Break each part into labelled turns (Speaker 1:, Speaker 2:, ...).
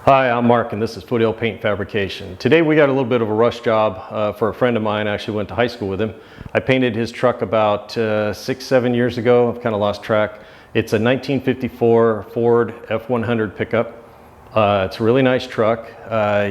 Speaker 1: Hi, I'm Mark and this is Foothill Paint Fabrication. Today we got a little bit of a rush job for a friend of mine. I actually went to high school with him. I painted his truck about 6-7 years ago. I've kind of lost track. It's a 1954 Ford F100 pickup. It's a really nice truck.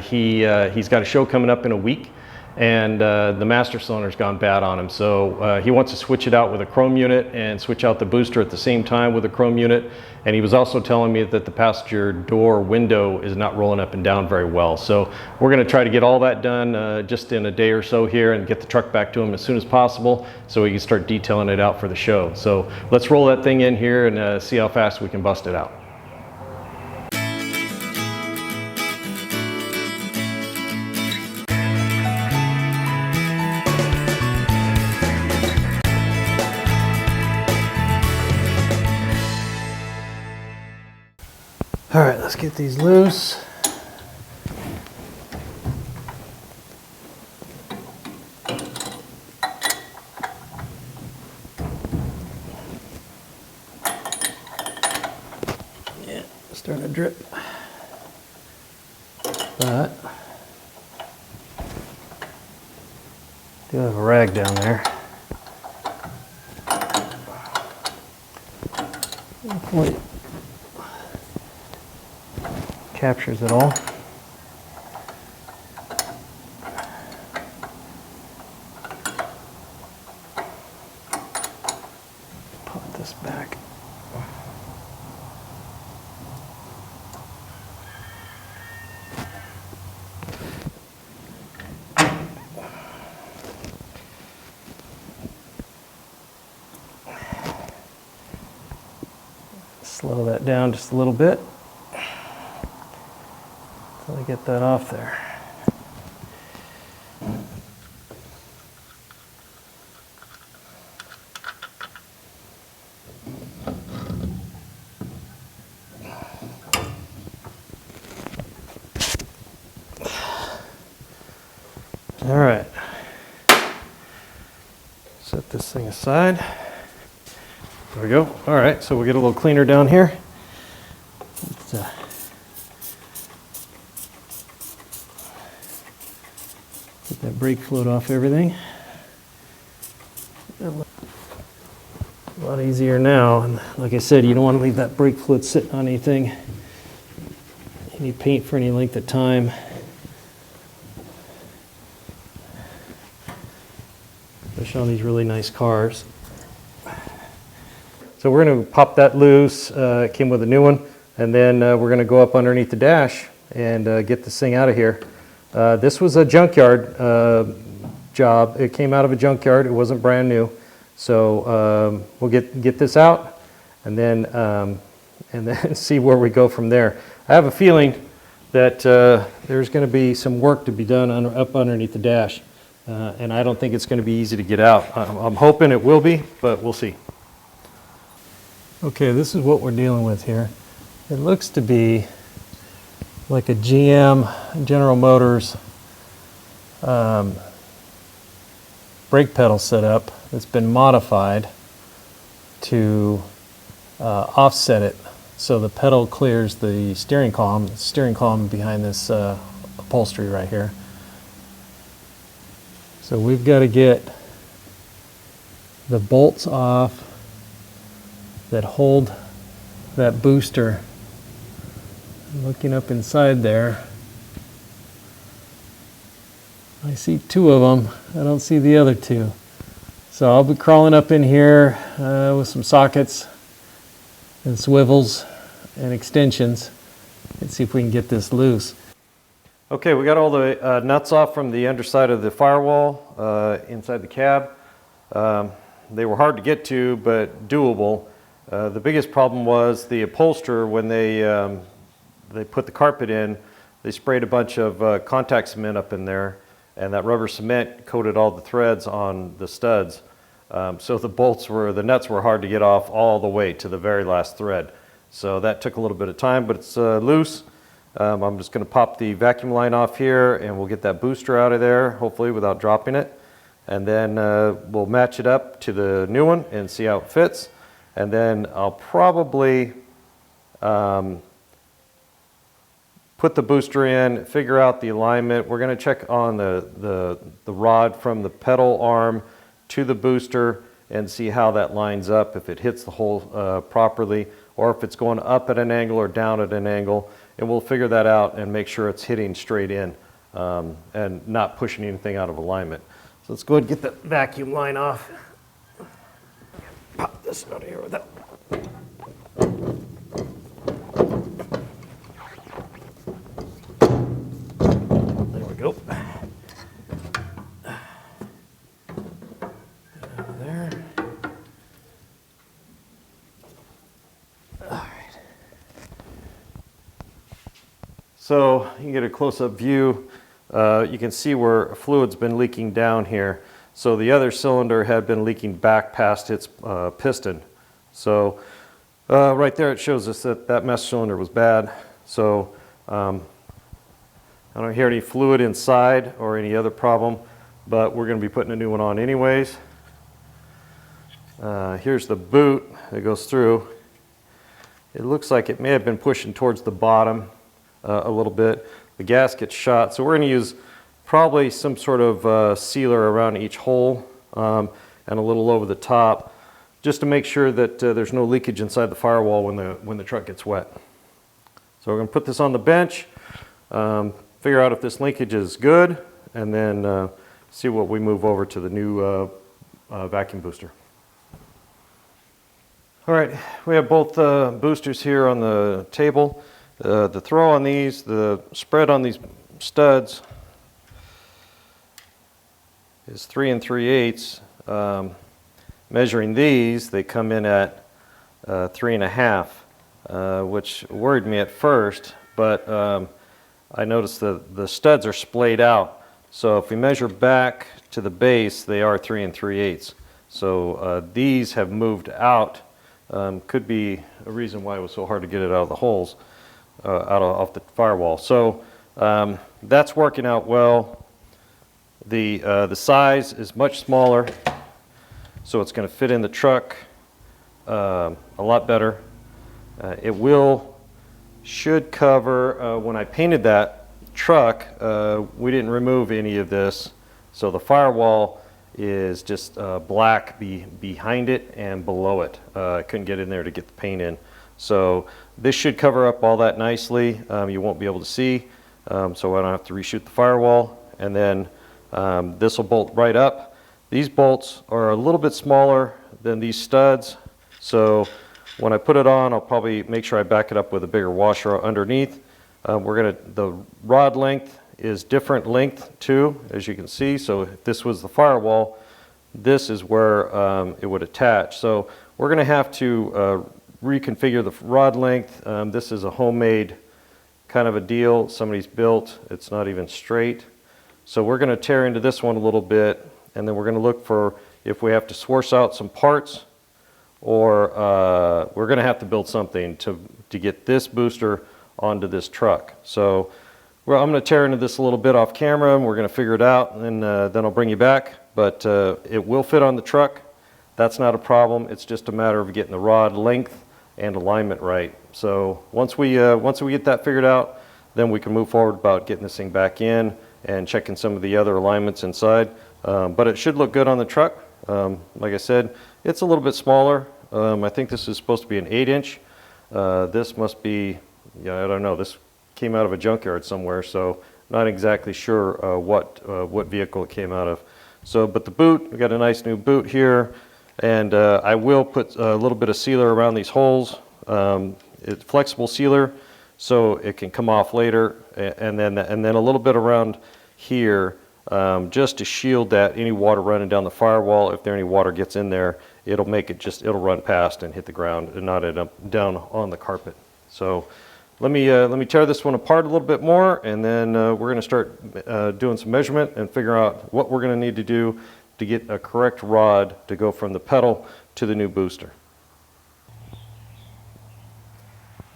Speaker 1: He's got a show coming up in a week, and the master cylinder's gone bad on him. So he wants to switch it out with a chrome unit and switch out the booster at the same time with a chrome unit. And he was also telling me that the passenger door window is not rolling up and down very well. So we're going to try to get all that done just in a day or so here and get the truck back to him as soon as possible so we can start detailing it out for the show. So let's roll that thing in here and see how fast we can bust it out. All right, let's get these loose. Yeah, starting to drip. But do have a rag down there. Hopefully captures it all. Pop this back. Slow that down just a little bit. Let me get that off there. All right. Set this thing aside. There we go. All right, so we'll get a little cleaner down here. Get that brake fluid off everything. A lot easier now. And like I said, you don't want to leave that brake fluid sitting on anything, any paint for any length of time. Especially on these really nice cars. So we're going to pop that loose. It came with a new one. And then we're going to go up underneath the dash and get this thing out of here. This was a junkyard job. It came out of a junkyard. It wasn't brand new. So we'll get this out and then see where we go from there. I have a feeling that there's going to be some work to be done up underneath the dash. And I don't think it's going to be easy to get out. I'm hoping it will be, but we'll see. Okay, this is what we're dealing with here. It looks to be like a General Motors brake pedal setup that's been modified to offset it so the pedal clears the steering column behind this upholstery right here. So we've got to get the bolts off that hold that booster. Looking up inside there, I see two of them. I don't see the other two. So I'll be crawling up in here with some sockets and swivels and extensions and see if we can get this loose. Okay, we got all the nuts off from the underside of the firewall inside the cab. They were hard to get to, but doable. The biggest problem was the upholsterer. When they put the carpet in, they sprayed a bunch of contact cement up in there, and that rubber cement coated all the threads on the studs. So the nuts were hard to get off all the way to the very last thread. So that took a little bit of time, but it's loose. I'm just going to pop the vacuum line off here, and we'll get that booster out of there, hopefully without dropping it. And then we'll match it up to the new one and see how it fits. And then I'll probably put
Speaker 2: put the booster in, figure out the alignment. We're going to check on the rod from the pedal arm to the booster and see how that lines up, if it hits the hole properly, or if it's going up at an angle or down at an angle. And we'll figure that out and make sure it's hitting straight in and not pushing anything out of alignment. So let's go ahead and get the vacuum line off. Pop this out of here with that. There we go. There. All right. So you can get a close-up view. You can see where fluid's been leaking down here. So the other cylinder had been leaking back past its piston. So right there it shows us that that mesh cylinder was bad. So I don't hear any fluid inside or any other problem, but we're going to be putting a new one on anyways. Here's the boot that goes through. It looks like it may have been pushing towards the bottom a little bit. The gasket shot, so we're going to use probably some sort of sealer around each hole and a little over the top, just to make sure that there's no leakage inside the firewall when the truck gets wet. So we're going to put this on the bench, figure out if this linkage is good, and then see what we move over to the new vacuum booster. All right, we have both boosters here on the table. The throw on these, the spread on these studs is 3 3/8. Measuring these, they come in at 3 1/2, which worried me at first, but I noticed the studs are splayed out. So if we measure back to the base, they are 3 3/8. So these have moved out. Could be a reason why it was so hard to get it out of the holes. Off the firewall. So that's working out well. The size is much smaller, so it's going to fit in the truck a lot better. It should cover, when I painted that truck, we didn't remove any of this, so the firewall is just black behind it and below it. I couldn't get in there to get the paint in. So this should cover up all that nicely. You won't be able to see, so I don't have to reshoot the firewall. And then this will bolt right up. These bolts are a little bit smaller than these studs, so when I put it on, I'll probably make sure I back it up with a bigger washer underneath. The rod length is different length too, as you can see. So if this was the firewall, this is where it would attach. So we're going to have to reconfigure the rod length. This is a homemade kind of a deal somebody's built. It's not even straight. So we're going to tear into this one a little bit, and then we're going to look for if we have to source out some parts, or we're going to have to build something to get this booster onto this truck. So I'm going to tear into this a little bit off camera, and we're going to figure it out, and then I'll bring you back. But it will fit on the truck. That's not a problem. It's just a matter of getting the rod length and alignment right. So once we get that figured out, then we can move forward about getting this thing back in and checking some of the other alignments inside. But it should look good on the truck. Like I said, it's a little bit smaller. I think this is supposed to be an 8-inch. This must be, I don't know, this came out of a junkyard somewhere, so not exactly sure what vehicle it came out of. So, but the boot, we got a nice new boot here, and I will put a little bit of sealer around these holes. It's flexible sealer, so it can come off later, and then a little bit around here, just to shield that any water running down the firewall. If any water gets in there, it'll run past and hit the ground and not end up down on the carpet. So let me tear this one apart a little bit more, and then we're going to start doing some measurement and figure out what we're going to need to do to get a correct rod to go from the pedal to the new booster.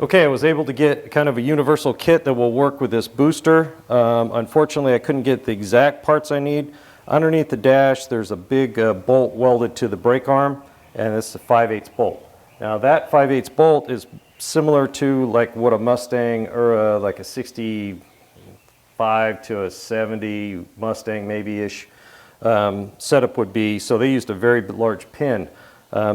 Speaker 2: Okay, I was able to get kind of a universal kit that will work with this booster. Unfortunately, I couldn't get the exact parts I need. Underneath the dash, there's a big bolt welded to the brake arm, and it's a 5/8 bolt. Now that 5/8 bolt is similar to like what a Mustang or like a 65 to a 70 Mustang maybe-ish setup would be. So they used a very large pin.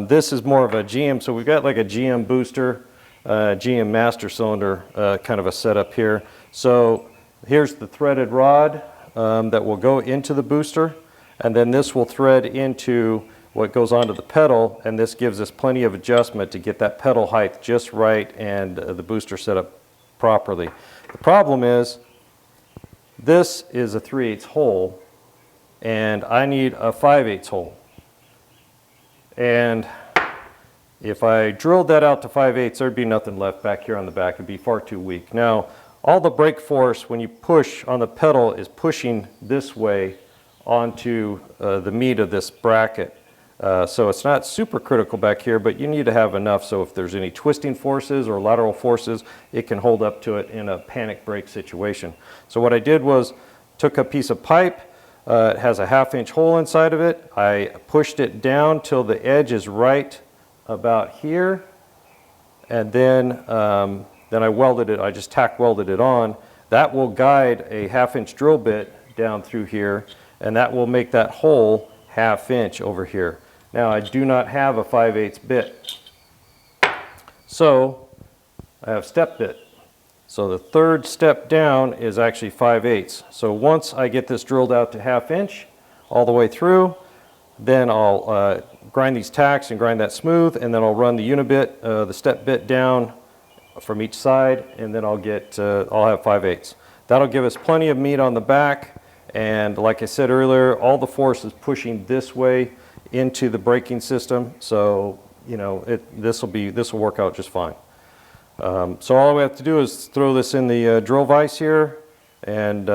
Speaker 2: This is more of a GM, so we've got like a GM booster, GM master cylinder kind of a setup here. So here's the threaded rod that will go into the booster, and then this will thread into what goes onto the pedal, and this gives us plenty of adjustment to get that pedal height just right and the booster set up properly. The problem is this is a 3/8 hole and I need a 5/8 hole. And if I drilled that out to 5/8, there'd be nothing left back here on the back. It'd be far too weak. Now, all the brake force when you push on the pedal is pushing this way onto the meat of this bracket. So it's not super critical back here, but you need to have enough so if there's any twisting forces or lateral forces, it can hold up to it in a panic brake situation. So what I did was took a piece of pipe, it has a 1/2 inch hole inside of it. I pushed it down till the edge is right about here, and then I welded it. I just tack welded it on. That will guide a 1/2 inch drill bit down through here, and that will make that hole 1/2 inch over here. Now I do not have a 5/8 bit, so I have step bit. So the third step down is actually 5/8. So once I get this drilled out to 1/2 inch all the way through, then I'll grind these tacks and grind that smooth, and then I'll run the unibit, the step bit down from each side, and then I'll have 5/8. That'll give us plenty of meat on the back, and like I said earlier, all the force is pushing this way into the braking system, so you know this will work out just fine. So all we have to do is throw this in the drill vise here and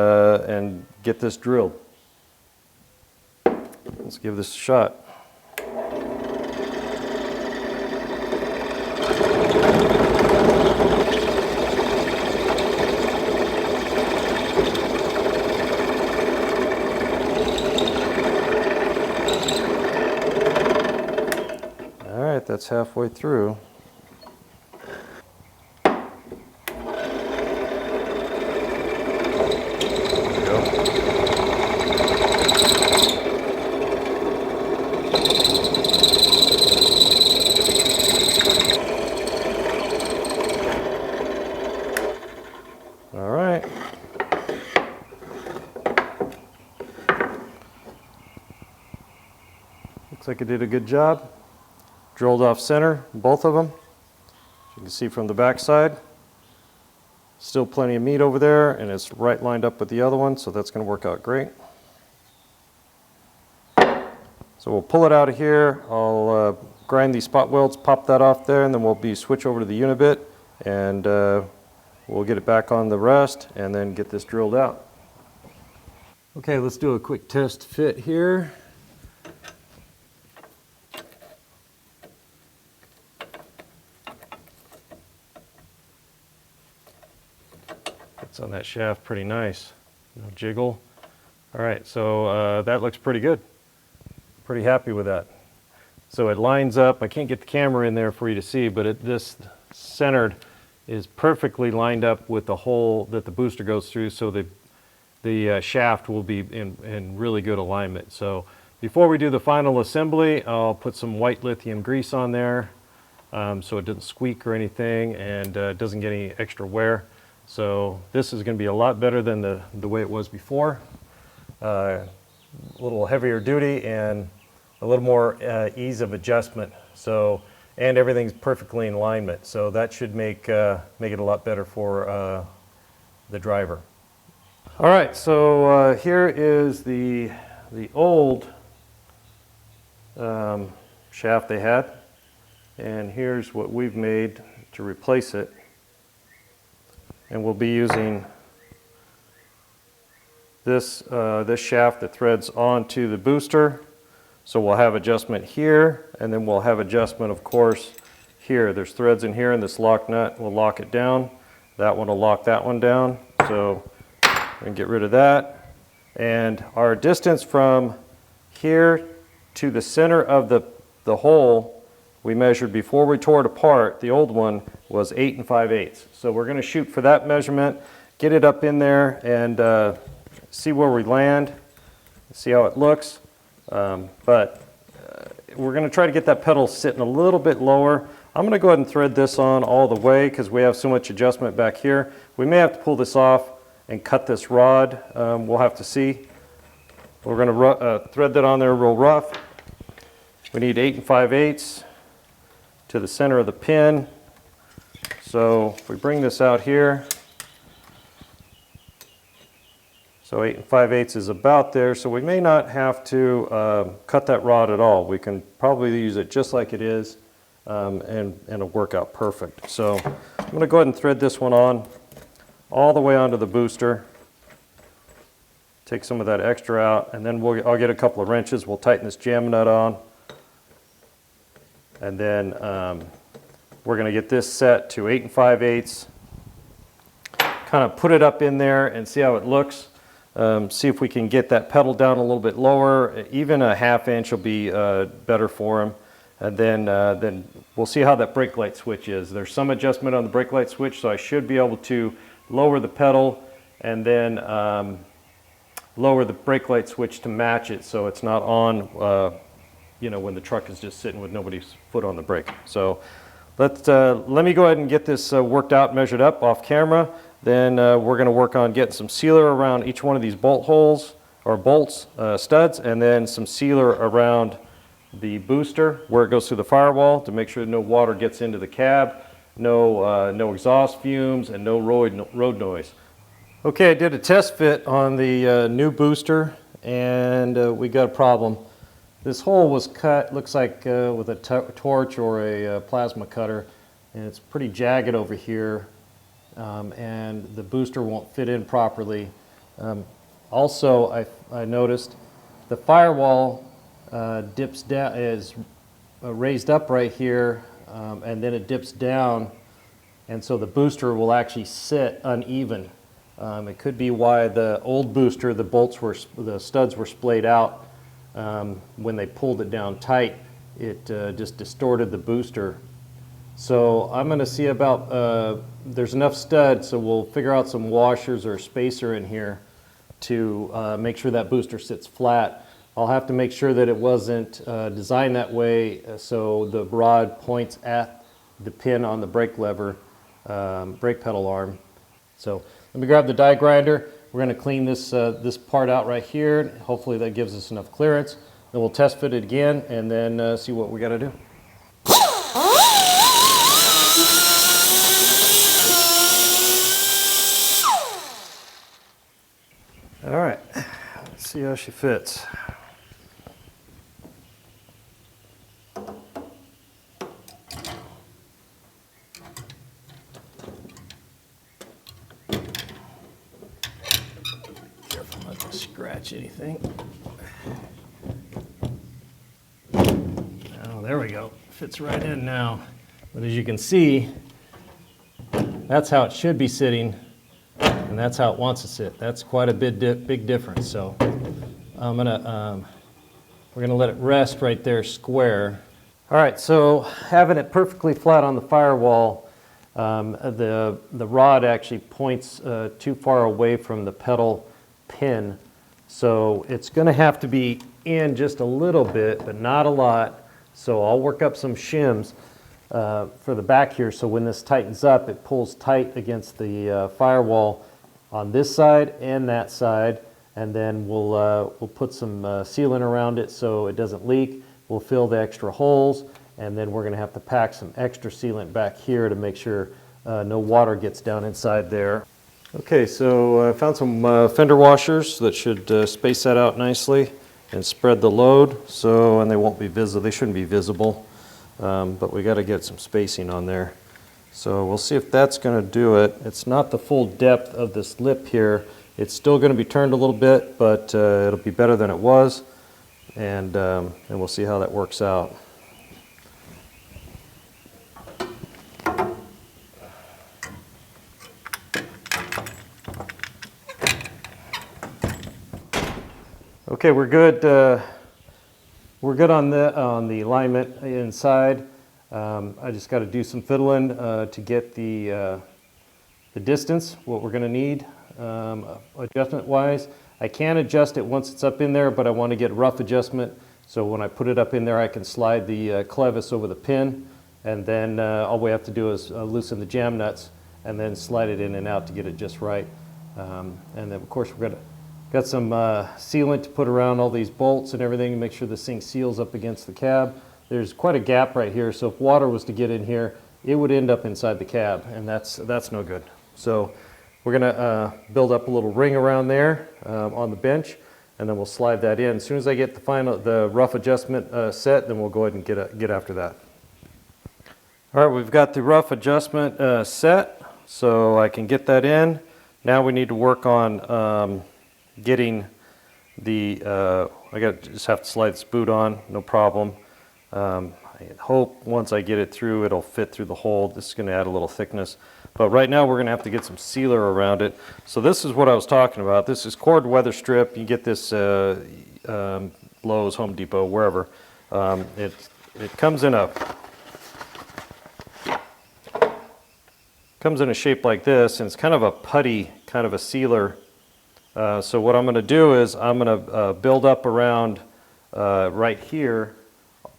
Speaker 2: get this drilled. Let's give this a shot. All right, that's halfway through. All right. Looks like it did a good job. Drilled off center, both of them. As you can see from the back side. Still plenty of meat over there, and it's right lined up with the other one, so that's going to work out great. So we'll pull it out of here. I'll grind these spot welds, pop that off there, and then we'll switch over to the unibit, and we'll get it back on the rest and then get this drilled out. Okay, let's do a quick test fit here. It's on that shaft pretty nice. No jiggle. All right, so that looks pretty good. Pretty happy with that. So it lines up. I can't get the camera in there for you to see, but this centered is perfectly lined up with the hole that the booster goes through, so the shaft will be in really good alignment. So before we do the final assembly, I'll put some white lithium grease on there so it doesn't squeak or anything, and doesn't get any extra wear. So this is going to be a lot better than the way it was before. A little heavier duty and a little more ease of adjustment. So, and everything's perfectly in alignment. So that should make it a lot better for the driver. All right, so here is the old shaft they had, and here's what we've made to replace it. And we'll be using this shaft that threads onto the booster. So we'll have adjustment here, and then we'll have adjustment, of course, here. There's threads in here, and this lock nut will lock it down. That one will lock that one down. So we can get rid of that. And our distance from here to the center of the hole we measured before we tore it apart, the old one, was 8 5/8. So we're going to shoot for that measurement, get it up in there, and see where we land, see how it looks. But we're going to try to get that pedal sitting a little bit lower. I'm going to go ahead and thread this on all the way because we have so much adjustment back here. We may have to pull this off and cut this rod. We'll have to see. We're going to thread that on there real rough. We need 8 5/8 to the center of the pin. So if we bring this out here, so 8 5/8 is about there, so we may not have to cut that rod at all. We can probably use it just like it is, and it'll work out perfect. So I'm going to go ahead and thread this one on all the way onto the booster. Take some of that extra out, and then I'll get a couple of wrenches. We'll tighten this jam nut on, and then we're going to get this set to 8 5/8. Kind of put it up in there and see how it looks. See if we can get that pedal down a little bit lower. Even a 1/2 inch will be better for him. And then we'll see how that brake light switch is. There's some adjustment on the brake light switch, so I should be able to lower the pedal and then lower the brake light switch to match it so it's not on when the truck is just sitting with nobody's foot on the brake. So let me go ahead and get this worked out, measured up off camera. Then we're going to work on getting some sealer around each one of these bolt holes, or bolts, studs, and then some sealer around the booster where it goes through the firewall to make sure no water gets into the cab, no exhaust fumes, and no road noise. Okay, I did a test fit on the new booster, and we got a problem. This hole was cut, looks like with a torch or a plasma cutter, and it's pretty jagged over here, and the booster won't fit in properly. Also, I noticed the firewall dips down, is raised up right here, and then it dips down, and so the booster will actually sit uneven. It could be why the old booster, the studs were splayed out. When they pulled it down tight, it just distorted the booster. So I'm going to see about, there's enough studs, so we'll figure out some washers or a spacer in here to make sure that booster sits flat. I'll have to make sure that it wasn't designed that way so the rod points at the pin on the brake lever, brake pedal arm. So let me grab the die grinder. We're going to clean this part out right here. Hopefully that gives us enough clearance. Then we'll test fit it again and then see what we got to do. All right, let's see how she fits. Careful not to scratch anything. Oh, there we go. Fits right in now. But as you can see, that's how it should be sitting. And that's how it wants to sit. That's quite a big difference. So we're gonna let it rest right there square. All right, so having it perfectly flat on the firewall, the rod actually points too far away from the pedal pin. So it's gonna have to be in just a little bit, but not a lot. So I'll work up some shims for the back here. So when this tightens up, it pulls tight against the firewall on this side and that side, and then we'll put some sealant around it so it doesn't leak. We'll fill the extra holes, and then we're going to have to pack some extra sealant back here to make sure no water gets down inside there. Okay, so I found some fender washers that should space that out nicely and spread the load, and they won't be visible. They shouldn't be visible, but we got to get some spacing on there. So we'll see if that's going to do it. It's not the full depth of this lip here. It's still going to be turned a little bit, but it'll be better than it was, and we'll see how that works out. Okay, we're good. We're good on the alignment inside. I just got to do some fiddling to get the distance, what we're going to need adjustment-wise. I can adjust it once it's up in there, but I want to get rough adjustment, so when I put it up in there I can slide the clevis over the pin, and then all we have to do is loosen the jam nuts and then slide it in and out to get it just right. And then of course we're got some sealant to put around all these bolts and everything to make sure this thing seals up against the cab. There's quite a gap right here, so if water was to get in here, it would end up inside the cab, and that's no good. So we're gonna build up a little ring around there on the bench, and then we'll slide that in. As soon as I get the rough adjustment set, then we'll go ahead and get after that. All right, we've got the rough adjustment set, so I can get that in. Now we need to work on getting the, just have to slide this boot on, no problem. I hope once I get it through, it'll fit through the hole. This is going to add a little thickness. But right now we're going to have to get some sealer around it. So this is what I was talking about. This is cord weather strip. You get this Lowe's, Home Depot, wherever. It comes in a shape like this, and it's kind of a putty, kind of a sealer. So what I'm going to do is I'm going to build up around right here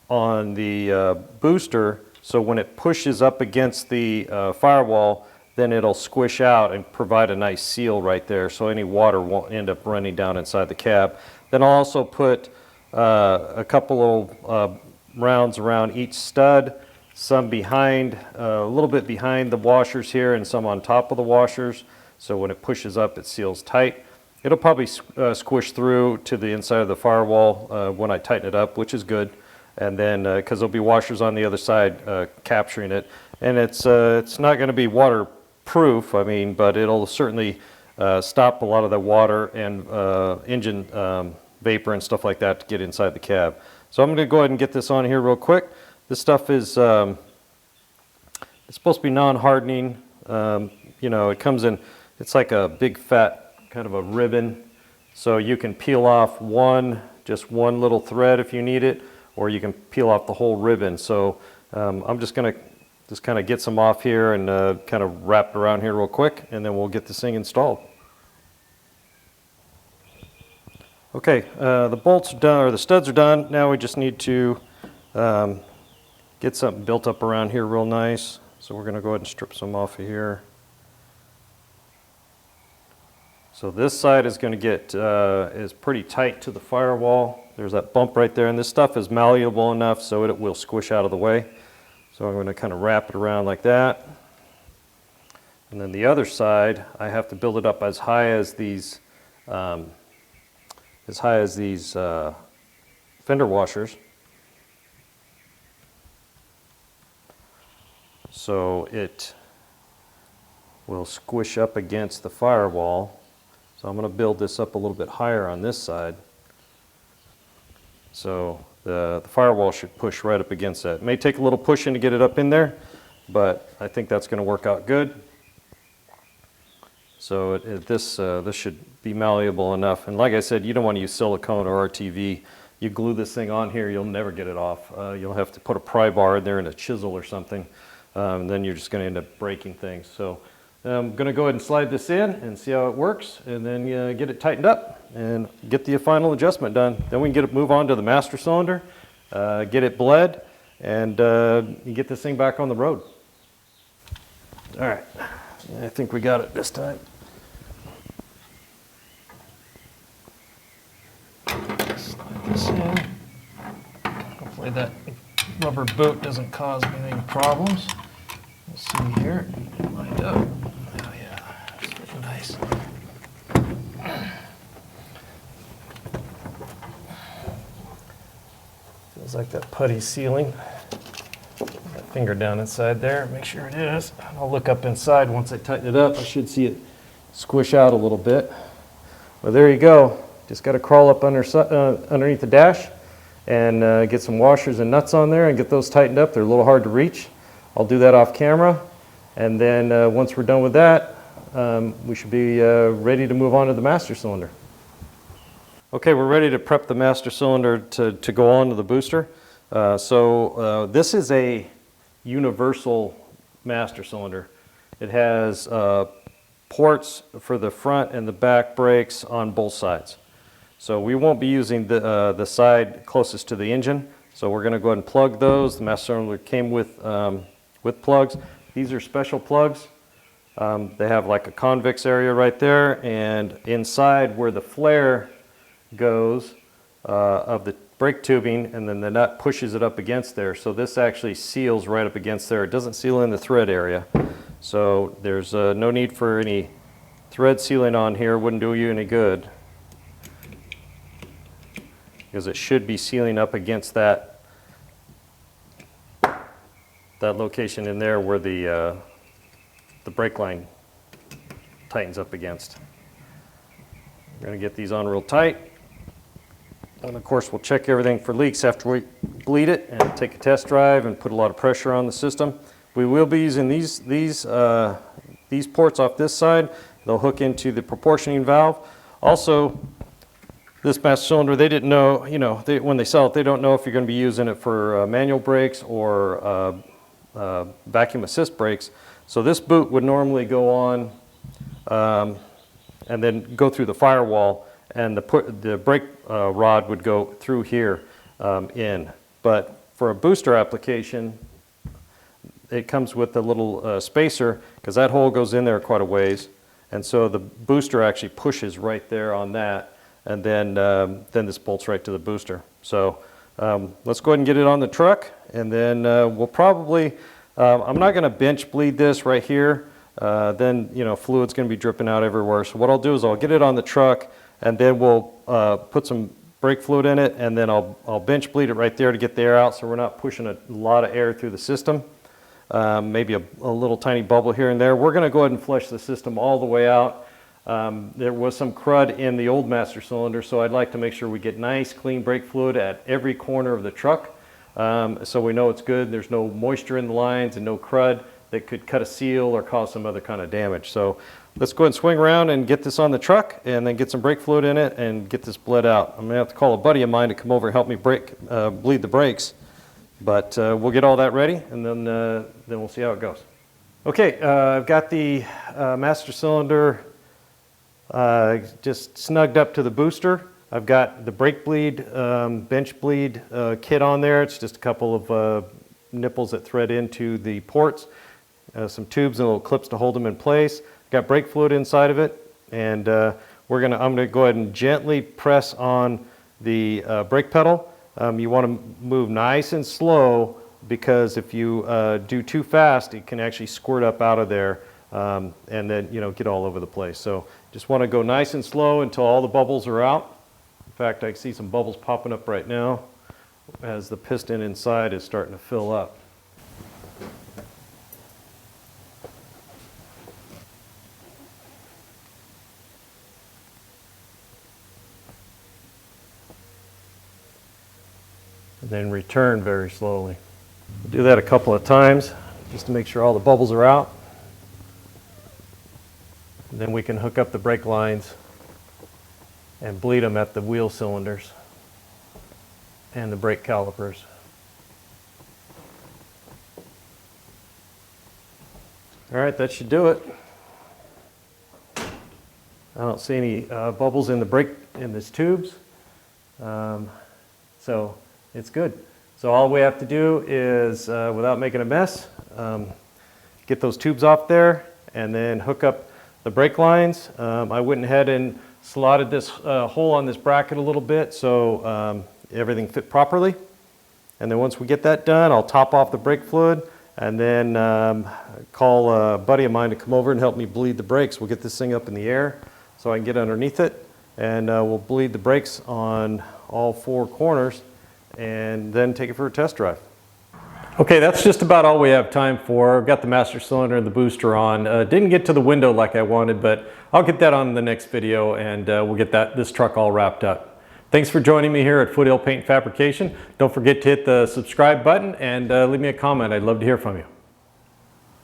Speaker 2: on the booster, so when it pushes up against the firewall, then it'll squish out and provide a nice seal right there, so any water won't end up running down inside the cab. Then I'll also put a couple of rounds around each stud, some behind, a little bit behind the washers here and some on top of the washers, so when it pushes up it seals tight. It'll probably squish through to the inside of the firewall when I tighten it up, which is good. And then, because there'll be washers on the other side capturing it. And it's not going to be waterproof, I mean, but it'll certainly stop a lot of the water and engine vapor and stuff like that to get inside the cab. So I'm going to go ahead and get this on here real quick. This stuff is it's supposed to be non-hardening. You know, it comes in, it's like a big fat kind of a ribbon. So you can peel off just one little thread if you need it, or you can peel off the whole ribbon. So I'm just going to kind of get some off here and kind of wrap it around here real quick, and then we'll get this thing installed. Okay, the bolts are done, or the studs are done. Now we just need to get something built up around here real nice. So we're going to go ahead and strip some off of here. So this side is going to get is pretty tight to the firewall. There's that bump right there, and this stuff is malleable enough so it will squish out of the way. So I'm going to kind of wrap it around like that. And then the other side, I have to build it up as high as these fender washers. So it will squish up against the firewall. So I'm going to build this up a little bit higher on this side. So the firewall should push right up against that. It may take a little pushing to get it up in there, but I think that's going to work out good. So this should be malleable enough. And like I said, you don't want to use silicone or RTV. You glue this thing on here, you'll never get it off. You'll have to put a pry bar in there and a chisel or something. And then you're just going to end up breaking things. So I'm going to go ahead and slide this in and see how it works, and then get it tightened up and get the final adjustment done. Then we can move on to the master cylinder, get it bled, and get this thing back on the road. All right, I think we got it this time. Slide this in. Hopefully that rubber boot doesn't cause me any problems. Let's see here. Lined up. Oh yeah, it's looking nice. Feels like that putty sealing. Put that finger down inside there. Make sure it is. I'll look up inside once I tighten it up. I should see it squish out a little bit. Well, there you go. Just got to crawl up underneath the dash and get some washers and nuts on there and get those tightened up. They're a little hard to reach. I'll do that off camera, and then once we're done with that, we should be ready to move on to the master cylinder. Okay, we're ready to prep the master cylinder to go on to the booster. This is a universal master cylinder. It has ports for the front and the back brakes on both sides. So we won't be using the side closest to the engine. So we're going to go ahead and plug those. The master cylinder came with plugs. These are special plugs. They have like a convex area right there, and inside where the flare goes of the brake tubing, and then the nut pushes it up against there. So this actually seals right up against there. It doesn't seal in the thread area. So there's no need for any thread sealing on here. Wouldn't do you any good, because it should be sealing up against that location in there where the brake line tightens up against. We're going to get these on real tight. And of course, we'll check everything for leaks after we bleed it and take a test drive and put a lot of pressure on the system. We will be using these ports off this side. They'll hook into the proportioning valve. Also, this master cylinder, they didn't know, when they sell it, they don't know if you're going to be using it for manual brakes or vacuum assist brakes. So this boot would normally go on and then go through the firewall, and the brake rod would go through here in. But for a booster application, it comes with a little spacer, because that hole goes in there quite a ways, and so the booster actually pushes right there on that, and then this bolts right to the booster. So let's go ahead and get it on the truck, and then we'll probably, I'm not going to bench bleed this right here. Then fluid's going to be dripping out everywhere. So what I'll do is I'll get it on the truck, and then we'll put some brake fluid in it, and then I'll bench bleed it right there to get the air out, so we're not pushing a lot of air through the system. Maybe a little tiny bubble here and there. We're going to go ahead and flush the system all the way out. There was some crud in the old master cylinder, so I'd like to make sure we get nice clean brake fluid at every corner of the truck, so we know it's good. There's no moisture in the lines and no crud that could cut a seal or cause some other kind of damage. So let's go ahead and swing around and get this on the truck, and then get some brake fluid in it and get this bled out. I'm going to have to call a buddy of mine to come over and help me bleed the brakes. But we'll get all that ready, and then we'll see how it goes. Okay, I've got the master cylinder just snugged up to the booster. I've got the brake bleed, bench bleed kit on there. It's just a couple of nipples that thread into the ports, some tubes and little clips to hold them in place. Got brake fluid inside of it, and I'm going to go ahead and gently press on the brake pedal. You want to move nice and slow, because if you do too fast, it can actually squirt up out of there and then get all over the place. So just want to go nice and slow until all the bubbles are out. In fact, I can see some bubbles popping up right now as the piston inside is starting to fill up. And then return very slowly. Do that a couple of times just to make sure all the bubbles are out. And then we can hook up the brake lines and bleed them at the wheel cylinders and the brake calipers. All right, that should do it. I don't see any bubbles in these tubes, so it's good. So all we have to do is, without making a mess, get those tubes off there and then hook up the brake lines. I went ahead and slotted this hole on this bracket a little bit so everything fit properly. And then once we get that done, I'll top off the brake fluid and then call a buddy of mine to come over and help me bleed the brakes. We'll get this thing up in the air so I can get underneath it, and we'll bleed the brakes on all four corners and then take it for a test drive. Okay, that's just about all we have time for. I've got the master cylinder and the booster on. Didn't get to the window like I wanted, but I'll get that on the next video, and we'll get this truck all wrapped up. Thanks for joining me here at Foothill Paint Fabrication. Don't forget to hit the subscribe button and leave me a comment. I'd love to hear from you.